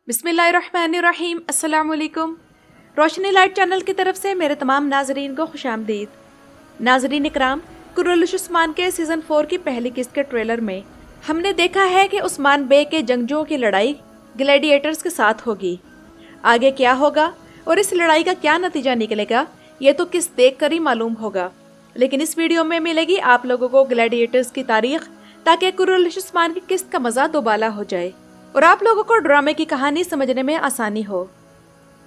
बिस्मिल्लाहिर्रहमानिर्रहीम। अस्सलाम वालेकुम। रोशनी लाइट चैनल की तरफ से मेरे तमाम नाजरीन को खुशामदीद। नाजरीन इकराम, कुर्रतुल उस्मान के सीज़न 4 की पहली किस्त के ट्रेलर में हमने देखा है कि उस्मान बे के जंगजुओं की लड़ाई ग्लैडिएटर्स के साथ होगी। आगे क्या होगा और इस लड़ाई का क्या नतीजा निकलेगा, ये तो किस्त देख कर ही मालूम होगा। लेकिन इस वीडियो में मिलेगी आप लोगों को ग्लैडिएटर्स की तारीख, ताकि कुर्रतुल उस्मान की किस्त का मज़ा दोबाला हो जाए और आप लोगों को ड्रामे की कहानी समझने में आसानी हो।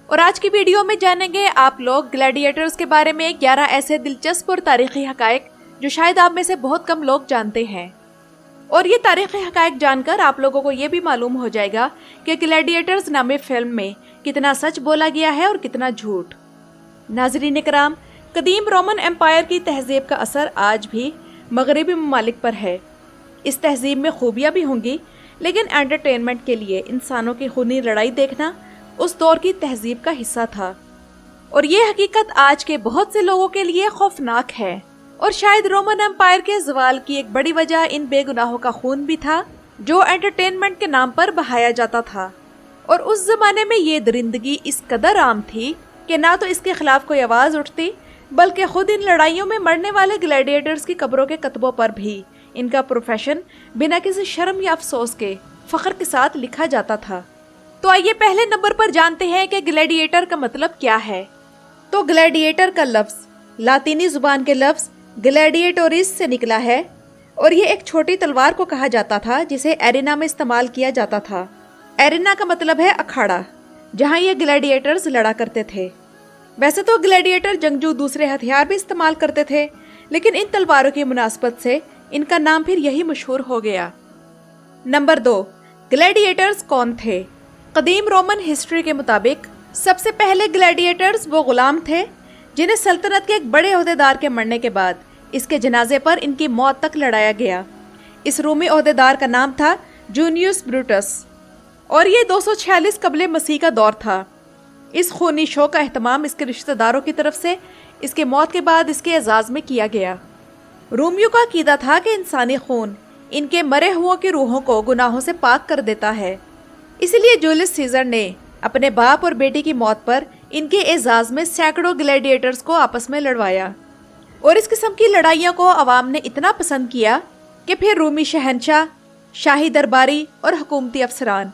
और आज की वीडियो में जानेंगे आप लोग ग्लैडिएटर्स के बारे में 11 ऐसे दिलचस्प और तारीखी हकायक जो शायद आप में से बहुत कम लोग जानते हैं। और ये तारीखी हकायक जानकर आप लोगों को ये भी मालूम हो जाएगा कि ग्लैडिएटर्स नामी फिल्म में कितना सच बोला गया है और कितना झूठ। नाज़रीन इकराम, कदीम रोमन एम्पायर की तहजीब का असर आज भी मगरबी ममालिक पर है। इस तहजीब में खूबियाँ भी होंगी, लेकिन एंटरटेनमेंट के लिए इंसानों की खूनी लड़ाई देखना उस दौर की तहजीब का हिस्सा था। और ये हकीकत आज के बहुत से लोगों के लिए खौफनाक है। और शायद रोमन एम्पायर के ज़वाल की एक बड़ी वजह इन बेगुनाहों का खून भी था जो एंटरटेनमेंट के नाम पर बहाया जाता था। और उस जमाने में ये दरिंदगी इस कदर आम थी कि ना तो इसके खिलाफ कोई आवाज़ उठती, बल्कि खुद इन लड़ाइयों में मरने वाले ग्लैडिएटर्स की कब्रों के कतबों पर भी इनका प्रोफेशन बिना किसी शर्म या अफसोस के फख्र के साथ लिखा जाता था। तो आइए पहले नंबर पर जानते हैं कि ग्लैडिएटर का मतलब क्या है। तो ग्लैडिएटर का लफ्ज़ लातीनी जुबान के लफ्ज़ ग्लैडिएटोरिस से निकला है और ये एक छोटी तलवार को कहा जाता था जिसे एरिना में इस्तेमाल किया जाता था। एरिना का मतलब है अखाड़ा, जहाँ ये ग्लैडिएटर्स लड़ा करते थे। वैसे तो ग्लैडिएटर जंगजू दूसरे हथियार भी इस्तेमाल करते थे, लेकिन इन तलवारों की मुनासबत से इनका नाम फिर यही मशहूर हो गया। नंबर 2, ग्लैडिएटर्स कौन थे? कदीम रोमन हिस्ट्री के मुताबिक सबसे पहले ग्लैडिएटर्स वो गुलाम थे जिन्हें सल्तनत के एक बड़े ओहदेदार के मरने के बाद इसके जनाजे पर इनकी मौत तक लड़ाया गया। इस रोमी ओहदेदार का नाम था जूनियस ब्रूटस और ये 246 कबले मसीह का दौर था। इस खूनी शो का एहतमाम इसके रिश्तेदारों की तरफ से इसके मौत के बाद इसके एजाज़ में किया गया। रोमियो का अकीदा था कि इंसानी खून इनके मरे हुओं की रूहों को गुनाहों से पाक कर देता है। इसलिए जूलियस सीजर ने अपने बाप और बेटी की मौत पर इनके एजाज़ में सैकड़ों ग्लैडिएटर्स को आपस में लड़वाया। और इस किस्म की लड़ाइयों को अवाम ने इतना पसंद किया कि फिर रूमी शहनशाह, शाही दरबारी और हुकूमती अफसरान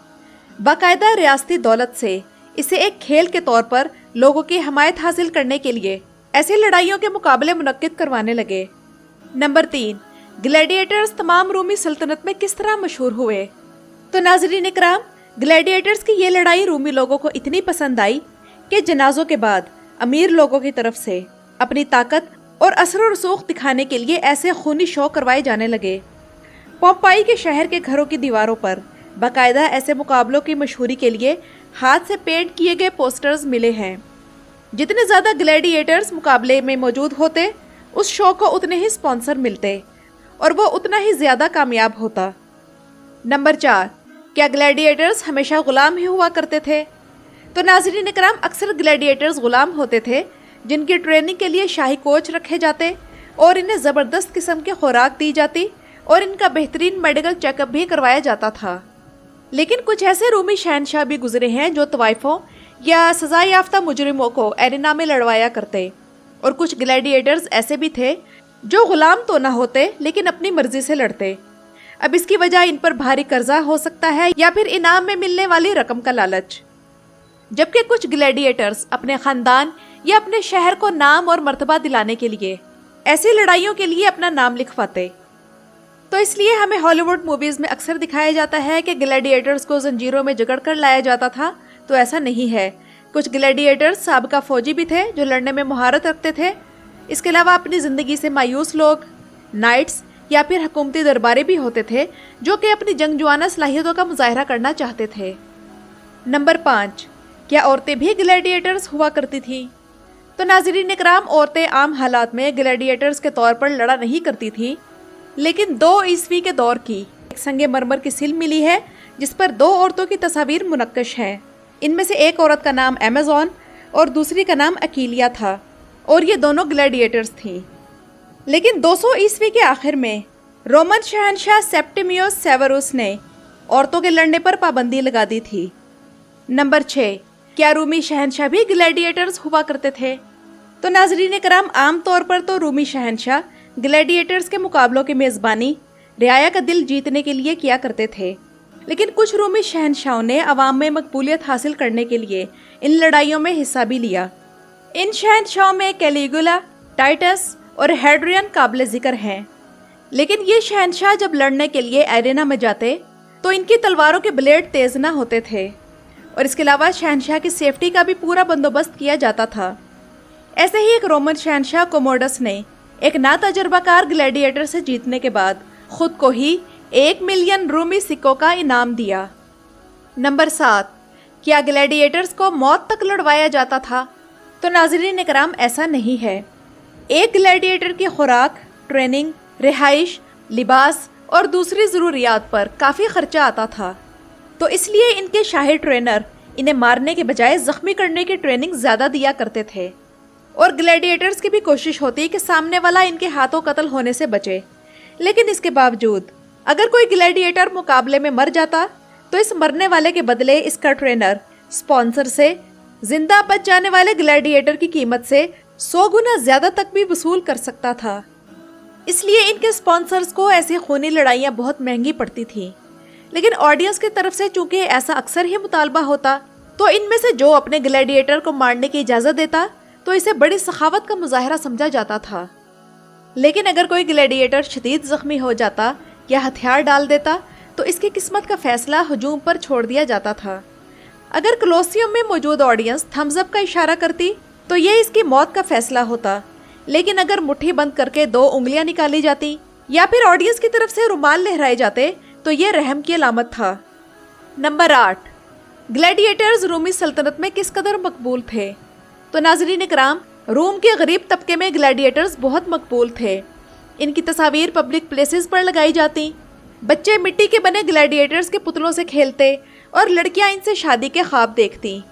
बाकायदा रियासती दौलत से इसे एक खेल के तौर पर लोगों की हमायत हासिल करने के लिए ऐसी लड़ाइयों के मुकाबले मुनक्किद करवाने लगे। नंबर 3, ग्लैडिएटर्स तमाम रूमी सल्तनत में किस तरह मशहूर हुए? तो नाज़रीन इकराम, ग्लैडिएटर्स की ये लड़ाई रूमी लोगों को इतनी पसंद आई कि जनाजों के बाद अमीर लोगों की तरफ से अपनी ताकत और असर और रसूख दिखाने के लिए ऐसे खूनी शो करवाए जाने लगे। पोम्पाई के शहर के घरों की दीवारों पर बाकायदा ऐसे मुकाबलों की मशहूरी के लिए हाथ से पेंट किए गए पोस्टर्स मिले हैं। जितने ज़्यादा ग्लैडिएटर्स मुकाबले में मौजूद होते, उस शो को उतने ही स्पॉन्सर मिलते और वो उतना ही ज़्यादा कामयाब होता। नंबर 4, क्या ग्लैडिएटर्स हमेशा गुलाम ही हुआ करते थे? तो नाज़रीन इकराम, अक्सर ग्लैडिएटर्स गुलाम होते थे जिनकी ट्रेनिंग के लिए शाही कोच रखे जाते और इन्हें ज़बरदस्त किस्म की खुराक दी जाती और इनका बेहतरीन मेडिकल चेकअप भी करवाया जाता था। लेकिन कुछ ऐसे रूमी शहनशाह भी गुजरे हैं जो तवाइफों या सज़ा याफ्ता मुजरिमों को एरिना में लड़वाया करते। और कुछ ग्लैडिएटर्स ऐसे भी थे जो गुलाम तो ना होते लेकिन अपनी मर्जी से लड़ते। अब इसकी वजह इन पर भारी कर्जा हो सकता है या फिर इनाम में मिलने वाली रकम का लालच। जबकि कुछ ग्लैडिएटर्स अपने खानदान या अपने शहर को नाम और मर्तबा दिलाने के लिए ऐसी लड़ाइयों के लिए अपना नाम लिखवाते। तो इसलिए हमें हॉलीवुड मूवीज में अक्सर दिखाया जाता है कि ग्लैडिएटर्स को जंजीरों में जकड़ कर लाया जाता था, तो ऐसा नहीं है। कुछ ग्लैडिएटर्स साबका फौजी भी थे जो लड़ने में महारत रखते थे। इसके अलावा अपनी ज़िंदगी से मायूस लोग, नाइट्स या फिर हुकूमती दरबारी भी होते थे जो कि अपनी जंगजुआना सलाहियतों का मुजाहरा करना चाहते थे। नंबर 5, क्या औरतें भी ग्लैडिएटर्स हुआ करती थी? तो नाज़रीन इकराम, औरतें आम हालात में ग्लैडिएटर्स के तौर पर लड़ा नहीं करती थी, लेकिन 2 ईस्वी के दौर की एक संगे मरमर की सिल मिली है जिस पर 2 औरतों की तस्वीर मुनक्कश हैं। इनमें से एक औरत का नाम अमेज़न और दूसरी का नाम अकीलिया था और ये दोनों ग्लैडिएटर्स थीं। लेकिन 200 ईस्वी के आखिर में रोमन शहनशाह सेप्टिमियस सेवरुस ने औरतों के लड़ने पर पाबंदी लगा दी थी। नंबर 6, क्या रूमी शहनशाह भी ग्लैडिएटर्स हुआ करते थे? तो नाजरीन कराम, आम तौर पर तो रूमी शहनशाह ग्लैडिएटर्स के मुकाबलों की मेज़बानी रियाया का दिल जीतने के लिए किया करते थे, लेकिन कुछ रूमी शहनशाहों ने अवाम में मकबूलियत हासिल करने के लिए इन लड़ाइयों में हिस्सा भी लिया। इन शहनशाहों में कैलिगुला, टाइटस और हेड्रियन काबिल जिक्र हैं। लेकिन ये शहनशाह जब लड़ने के लिए एरेना में जाते तो इनकी तलवारों के ब्लेड तेज ना होते थे, और इसके अलावा शहनशाह की सेफ्टी का भी पूरा बंदोबस्त किया जाता था। ऐसे ही एक रोमन शहनशाह कोमोडस ने एक ना तजर्बाकार ग्लैडिएटर से जीतने के बाद खुद को ही 1 मिलियन रूमी सिक्कों का इनाम दिया। नंबर 7, क्या ग्लैडिएटर्स को मौत तक लड़वाया जाता था? तो नाज़रीन इकराम, ऐसा नहीं है। एक ग्लैडिएटर की खुराक, ट्रेनिंग, रिहाइश, लिबास और दूसरी ज़रूरियात पर काफ़ी खर्चा आता था, तो इसलिए इनके शाही ट्रेनर इन्हें मारने के बजाय ज़ख्मी करने की ट्रेनिंग ज़्यादा दिया करते थे। और ग्लैडिएटर्स की भी कोशिश होती कि सामने वाला इनके हाथों कत्ल होने से बचे। लेकिन इसके बावजूद अगर कोई ग्लैडिएटर मुकाबले में मर जाता तो इस मरने वाले के बदले इसका ट्रेनर स्पॉन्सर से जिंदा बच जाने वाले ग्लैडिएटर की कीमत से 100 गुना ज़्यादा तक भी वसूल कर सकता था। इसलिए इनके स्पॉन्सर्स को ऐसी खूनी लड़ाइयाँ बहुत महंगी पड़ती थी। लेकिन ऑडियंस की तरफ से चूंकि ऐसा अक्सर ही मुतालबा होता, तो इनमें से जो अपने ग्लैडिएटर को मारने की इजाज़त देता तो इसे बड़ी सखावत का मुजाहरा समझा जाता था। लेकिन अगर कोई ग्लैडिएटर शदीद ज़ख्मी हो जाता या हथियार डाल देता तो इसकी किस्मत का फैसला हजूम पर छोड़ दिया जाता था। अगर कोलोसियम में मौजूद ऑडियंस थम्स अप का इशारा करती तो ये इसकी मौत का फैसला होता। लेकिन अगर मुट्ठी बंद करके 2 उंगलियां निकाली जाती या फिर ऑडियंस की तरफ से रुमाल लहराए जाते तो ये रहम की अलामत था। नंबर 8, ग्लैडिएटर्स रूमी सल्तनत में किस कदर मकबूल थे? तो नाज़रीन इकराम, रोम के गरीब तबके में ग्लैडिएटर्स बहुत मकबूल थे। इनकी तस्वीर पब्लिक प्लेसेस पर लगाई जाती, बच्चे मिट्टी के बने ग्लैडिएटर्स के पुतलों से खेलते और लड़कियां इनसे शादी के ख्वाब देखती।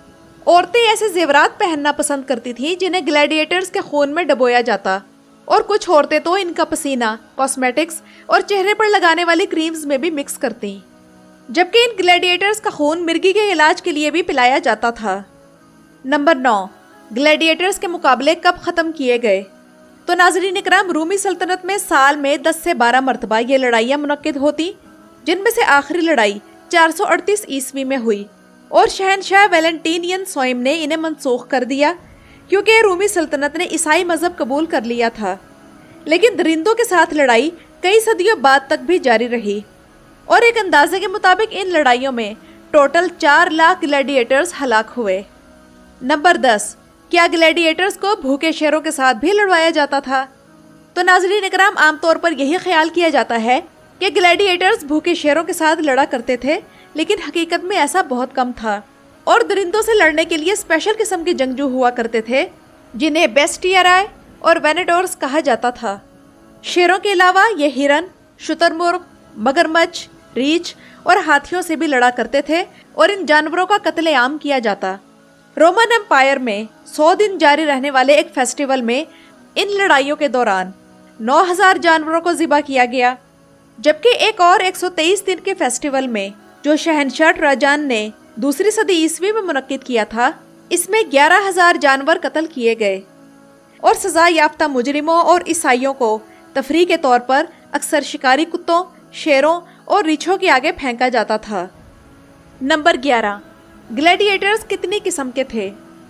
औरतें ऐसे जेवरात पहनना पसंद करती थीं जिन्हें ग्लैडिएटर्स के खून में डुबोया जाता, और कुछ औरतें तो इनका पसीना कॉस्मेटिक्स और चेहरे पर लगाने वाली क्रीम्स में भी मिक्स करती, जबकि इन ग्लैडिएटर्स का खून मिर्गी के इलाज के लिए भी पिलाया जाता था। नंबर 9, ग्लैडिएटर्स के मुकाबले कब ख़त्म किए गए? तो नाज़रीन इकराम, रूमी सल्तनत में साल में 10 से 12 मरतबा ये लड़ाइयाँ मुनक्किद होती, जिनमें से आखिरी लड़ाई 438 ईस्वी में हुई और शहनशाह वैलेंटीनियन सोइम ने इन्हें मनसूख कर दिया क्योंकि रूमी सल्तनत ने ईसाई मज़हब कबूल कर लिया था। लेकिन दरिंदों के साथ लड़ाई कई सदियों बाद तक भी जारी रही और एक अंदाजे के मुताबिक इन लड़ाइयों में टोटल 4 लाख ग्लैडिएटर्स हलाक हुए। नंबर 10, क्या ग्लैडिएटर्स को भूखे शेरों के साथ भी लड़वाया जाता था? तो नाज़रीन इकराम, आमतौर पर यही ख्याल किया जाता है कि ग्लैडिएटर्स भूखे शेरों के साथ लड़ा करते थे, लेकिन हकीकत में ऐसा बहुत कम था और दरिंदों से लड़ने के लिए स्पेशल किस्म के जंगजू हुआ करते थे जिन्हें बेस्टियराए और वेनेटोर्स कहा जाता था। शेरों के अलावा ये हिरन, शुतुरमुर्ग, मगरमच्छ, रीछ और हाथियों से भी लड़ा करते थे और इन जानवरों का कत्लेआम किया जाता। रोमन एम्पायर में 100 दिन जारी रहने वाले एक फेस्टिवल में इन लड़ाइयों के दौरान 9000 जानवरों को ज़िबा किया गया, जबकि एक और 123 दिन के फेस्टिवल में जो शहनशाह ट्राजान ने 2री सदी ईस्वी में मुनक्किद किया था, इसमें 11000 जानवर कत्ल किए गए और सजा याफ्ता मुजरिमों और ईसाइयों को तफरीह के तौर पर अक्सर शिकारी कुत्तों, शेरों और रीछों के आगे फेंका जाता था। नंबर 11, ग्लैडिएटर्स कितनी किस्म के थे?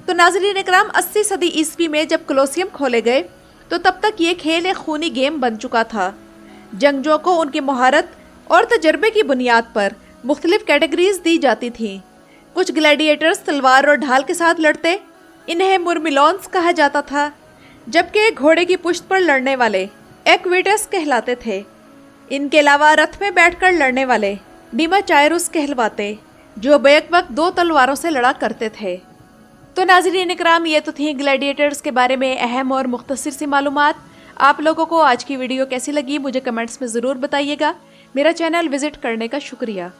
तो नाज़रीन इकराम, 80 सदी ईस्वी में जब कोलोसियम खोले गए तो तब तक ये खेल एक खूनी गेम बन चुका था। जंगजों को उनकी महारत और तजर्बे की बुनियाद पर मुख्तलिफ कैटेगरीज दी जाती थी। कुछ ग्लैडिएटर्स तलवार और ढाल के साथ लड़ते, इन्हें मुर्मिलॉन्स कहा जाता था, जबकि घोड़े की पुश्त पर लड़ने वाले एक्विटस कहलाते थे। इनके अलावा रथ में बैठकर लड़ने वाले डिमाचायरुस कहलवाते, जो बैक वक्त 2 तलवारों से लड़ा करते थे। तो नाज़रीन इकराम, ये तो थी ग्लैडिएटर्स के बारे में अहम और मुख्तसर सी मालूमात। आप लोगों को आज की वीडियो कैसी लगी मुझे कमेंट्स में ज़रूर बताइएगा। मेरा चैनल विज़िट करने का शुक्रिया।